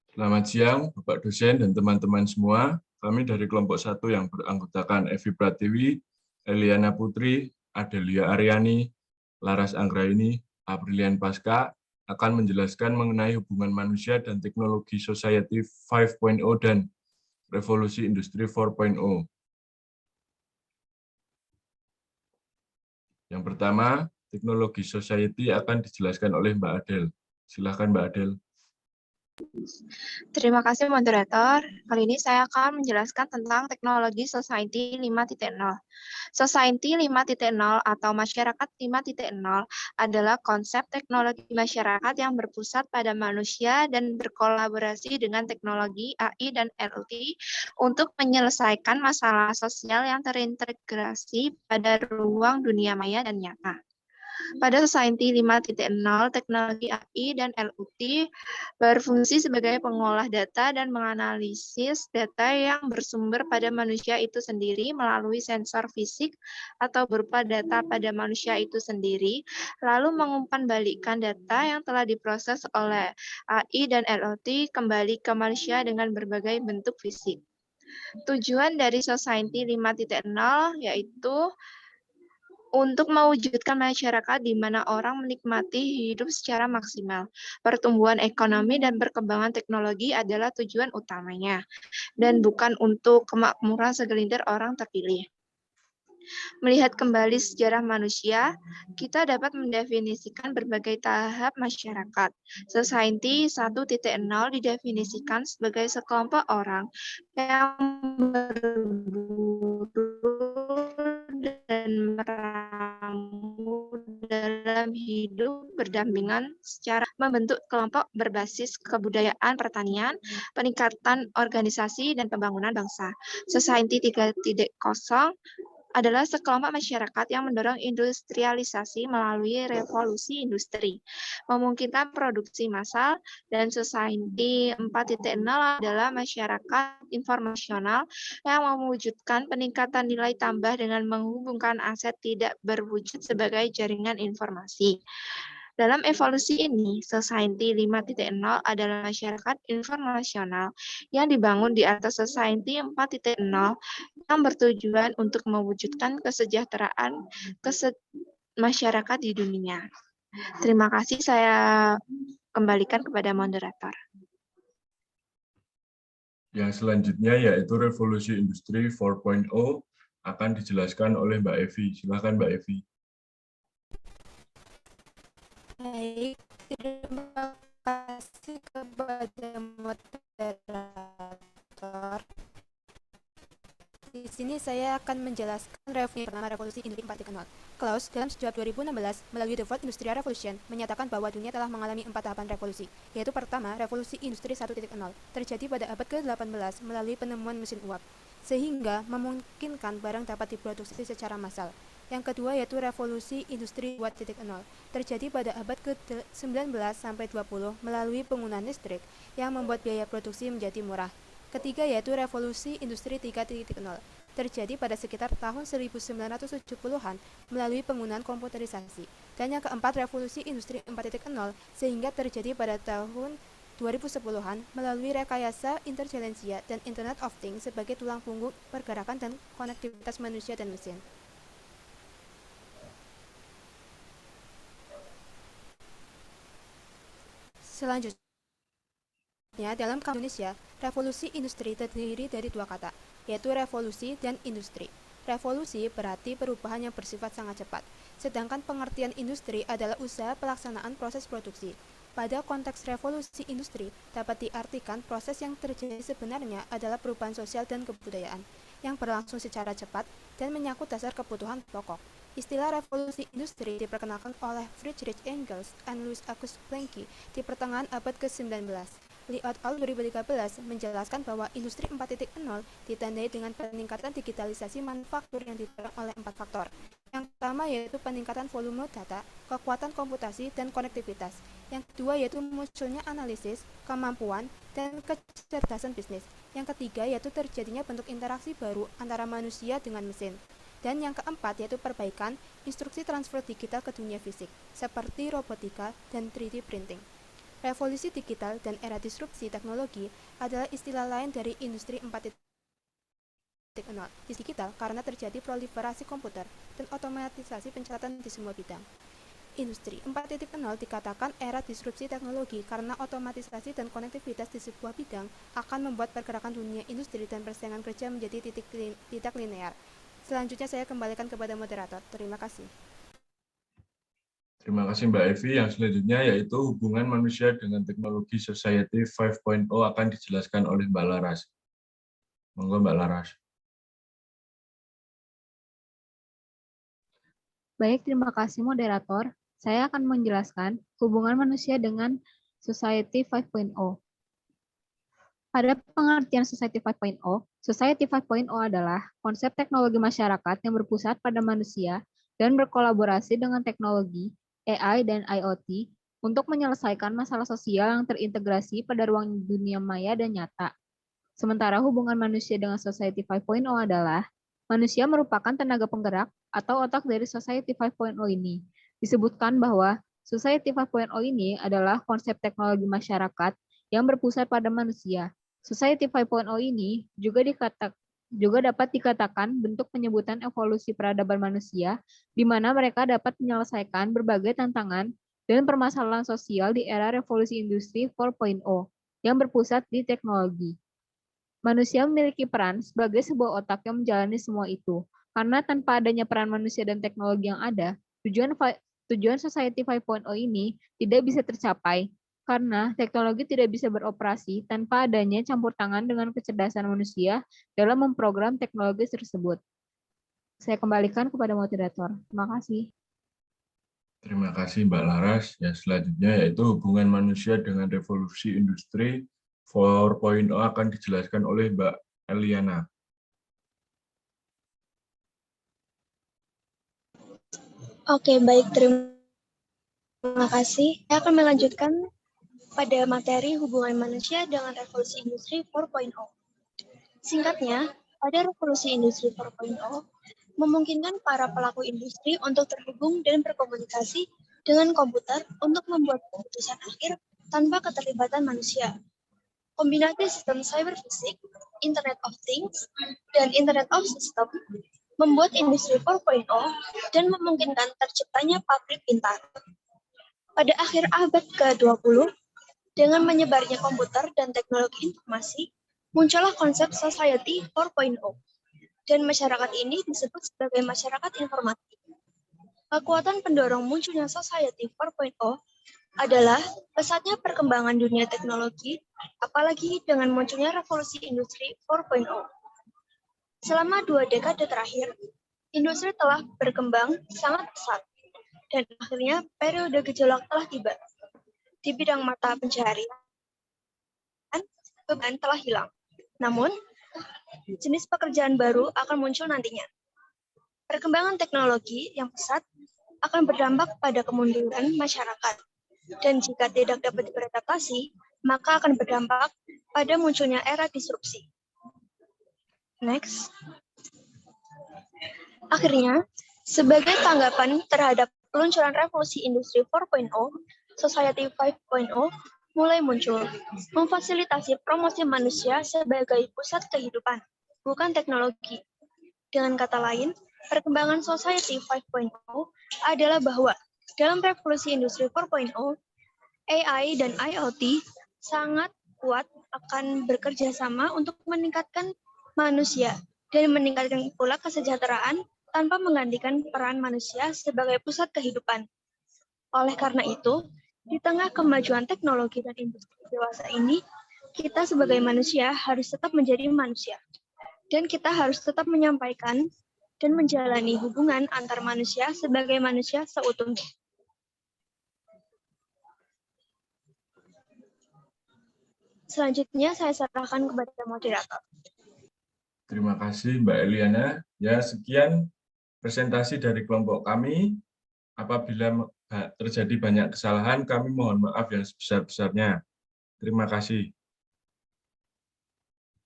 Selamat siang, Bapak dosen dan teman-teman semua. Kami dari kelompok 1 yang beranggotakan Evi Pratiwi, Eliana Putri, Adelia Aryani, Laras Anggraini, Aprilian Pasca akan menjelaskan mengenai hubungan manusia dan teknologi Society 5.0 dan Revolusi Industri 4.0. Yang pertama, teknologi Society akan dijelaskan oleh Mbak Adel. Silakan Mbak Adel. Terima kasih moderator. Kali ini saya akan menjelaskan tentang teknologi Society 5.0. Society 5.0 atau masyarakat 5.0 adalah konsep teknologi masyarakat yang berpusat pada manusia dan berkolaborasi dengan teknologi AI dan IoT untuk menyelesaikan masalah sosial yang terintegrasi pada ruang dunia maya dan nyata. Pada Society 5.0, teknologi AI dan IoT berfungsi sebagai pengolah data dan menganalisis data yang bersumber pada manusia itu sendiri melalui sensor fisik atau berupa data pada manusia itu sendiri, lalu mengumpanbalikkan data yang telah diproses oleh AI dan IoT kembali ke manusia dengan berbagai bentuk fisik. Tujuan dari Society 5.0 yaitu untuk mewujudkan masyarakat di mana orang menikmati hidup secara maksimal. Pertumbuhan ekonomi dan perkembangan teknologi adalah tujuan utamanya, dan bukan untuk kemakmuran segelintir orang terpilih. Melihat kembali sejarah manusia, kita dapat mendefinisikan berbagai tahap masyarakat. Society 1.0 didefinisikan sebagai sekelompok orang yang berburu dan meramu dalam hidup berdampingan secara membentuk kelompok berbasis kebudayaan pertanian, peningkatan organisasi, dan pembangunan bangsa. Society 3.0 adalah sekelompok masyarakat yang mendorong industrialisasi melalui revolusi industri, memungkinkan produksi massal, dan Society 4.0 adalah masyarakat informasional yang mewujudkan peningkatan nilai tambah dengan menghubungkan aset tidak berwujud sebagai jaringan informasi. Dalam evolusi ini, Society 5.0 adalah masyarakat informasional yang dibangun di atas Society 4.0 yang bertujuan untuk mewujudkan kesejahteraan masyarakat di dunia. Terima kasih, saya kembalikan kepada moderator. Yang selanjutnya yaitu Revolusi Industri 4.0 akan dijelaskan oleh Mbak Evi. Silakan Mbak Evi. Baik, terima kasih kepada moderator. Di sini saya akan menjelaskan revolusi industri 4.0. Klaus dalam sejak 2016 melalui The Fourth Industrial Revolution menyatakan bahwa dunia telah mengalami 4 tahapan revolusi, yaitu pertama, revolusi industri 1.0 terjadi pada abad ke-18 melalui penemuan mesin uap, sehingga memungkinkan barang dapat diproduksi secara massal. Yang kedua yaitu revolusi industri 2.0 terjadi pada abad ke-19 sampai 20 melalui penggunaan listrik yang membuat biaya produksi menjadi murah. Ketiga yaitu revolusi industri 3.0 terjadi pada sekitar tahun 1970-an melalui penggunaan komputerisasi. Dan yang keempat revolusi industri 4.0 sehingga terjadi pada tahun 2010-an melalui rekayasa intelijensia dan Internet of Things sebagai tulang punggung pergerakan dan konektivitas manusia dan mesin. Selanjutnya, dalam kamus Indonesia, revolusi industri terdiri dari 2 kata, yaitu revolusi dan industri. Revolusi berarti perubahan yang bersifat sangat cepat, sedangkan pengertian industri adalah usaha pelaksanaan proses produksi. Pada konteks revolusi industri, dapat diartikan proses yang terjadi sebenarnya adalah perubahan sosial dan kebudayaan, yang berlangsung secara cepat dan menyangkut dasar kebutuhan pokok. Istilah revolusi industri diperkenalkan oleh Friedrich Engels dan Louis August Blanqui di pertengahan abad ke-19. Lee et al. 2013 menjelaskan bahwa industri 4.0 ditandai dengan peningkatan digitalisasi manufaktur yang didorong oleh 4 faktor. Yang pertama yaitu peningkatan volume data, kekuatan komputasi, dan konektivitas. Yang kedua yaitu munculnya analisis, kemampuan, dan kecerdasan bisnis. Yang ketiga yaitu terjadinya bentuk interaksi baru antara manusia dengan mesin. Dan yang keempat yaitu perbaikan instruksi transfer digital ke dunia fisik, seperti robotika dan 3D printing. Revolusi digital dan era disrupsi teknologi adalah istilah lain dari industri 4.0. Di digital karena terjadi proliferasi komputer dan otomatisasi pencatatan di semua bidang. Industri 4.0 dikatakan era disrupsi teknologi karena otomatisasi dan konektivitas di sebuah bidang akan membuat pergerakan dunia industri dan persaingan kerja menjadi tidak linear. Selanjutnya saya kembalikan kepada moderator. Terima kasih. Terima kasih Mbak Evi. Yang selanjutnya yaitu hubungan manusia dengan teknologi Society 5.0 akan dijelaskan oleh Mbak Laras. Monggo Mbak Laras. Baik, terima kasih moderator. Saya akan menjelaskan hubungan manusia dengan Society 5.0. Pada pengertian Society 5.0, Society 5.0 adalah konsep teknologi masyarakat yang berpusat pada manusia dan berkolaborasi dengan teknologi, AI, dan IoT untuk menyelesaikan masalah sosial yang terintegrasi pada ruang dunia maya dan nyata. Sementara hubungan manusia dengan Society 5.0 adalah manusia merupakan tenaga penggerak atau otak dari Society 5.0 ini. Disebutkan bahwa Society 5.0 ini adalah konsep teknologi masyarakat yang berpusat pada manusia. Society 5.0 ini juga dapat dikatakan bentuk penyebutan evolusi peradaban manusia, di mana mereka dapat menyelesaikan berbagai tantangan dan permasalahan sosial di era revolusi industri 4.0 yang berpusat di teknologi. Manusia memiliki peran sebagai sebuah otak yang menjalani semua itu, karena tanpa adanya peran manusia dan teknologi yang ada, tujuan Society 5.0 ini tidak bisa tercapai, karena teknologi tidak bisa beroperasi tanpa adanya campur tangan dengan kecerdasan manusia dalam memprogram teknologi tersebut. Saya kembalikan kepada moderator. Terima kasih. Terima kasih Mbak Laras. Yang selanjutnya yaitu hubungan manusia dengan revolusi industri 4.0 akan dijelaskan oleh Mbak Eliana. Oke, baik. Terima kasih. Saya akan melanjutkan pada materi hubungan manusia dengan revolusi industri 4.0. Singkatnya, pada revolusi industri 4.0, memungkinkan para pelaku industri untuk terhubung dan berkomunikasi dengan komputer untuk membuat keputusan akhir tanpa keterlibatan manusia. Kombinasi sistem cyber fisik, Internet of Things, dan Internet of Systems membuat industri 4.0 dan memungkinkan terciptanya pabrik pintar. Pada akhir abad ke-20, dengan menyebarnya komputer dan teknologi informasi, muncullah konsep Society 4.0, dan masyarakat ini disebut sebagai masyarakat informatif. Kekuatan pendorong munculnya Society 4.0 adalah pesatnya perkembangan dunia teknologi, apalagi dengan munculnya revolusi industri 4.0. Selama 2 dekade terakhir, industri telah berkembang sangat pesat, dan akhirnya periode gejolak telah tiba. Di bidang mata pencaharian, beban telah hilang. Namun, jenis pekerjaan baru akan muncul nantinya. Perkembangan teknologi yang pesat akan berdampak pada kemunduran masyarakat, dan jika tidak dapat beradaptasi, maka akan berdampak pada munculnya era disrupsi. Next. Akhirnya, sebagai tanggapan terhadap peluncuran revolusi industri 4.0, Society 5.0 mulai muncul, memfasilitasi promosi manusia sebagai pusat kehidupan, bukan teknologi. Dengan kata lain, perkembangan Society 5.0 adalah bahwa dalam revolusi industri 4.0, AI dan IoT sangat kuat akan bekerja sama untuk meningkatkan manusia dan meningkatkan pula kesejahteraan tanpa menggantikan peran manusia sebagai pusat kehidupan. Oleh karena itu, di tengah kemajuan teknologi dan industri dewasa ini, kita sebagai manusia harus tetap menjadi manusia. Dan kita harus tetap menyampaikan dan menjalani hubungan antar manusia sebagai manusia seutuhnya. Selanjutnya saya serahkan kepada moderator. Terima kasih Mbak Eliana. Ya, sekian presentasi dari kelompok kami. Apabila terjadi banyak kesalahan, kami mohon maaf yang sebesar-besarnya. Terima kasih.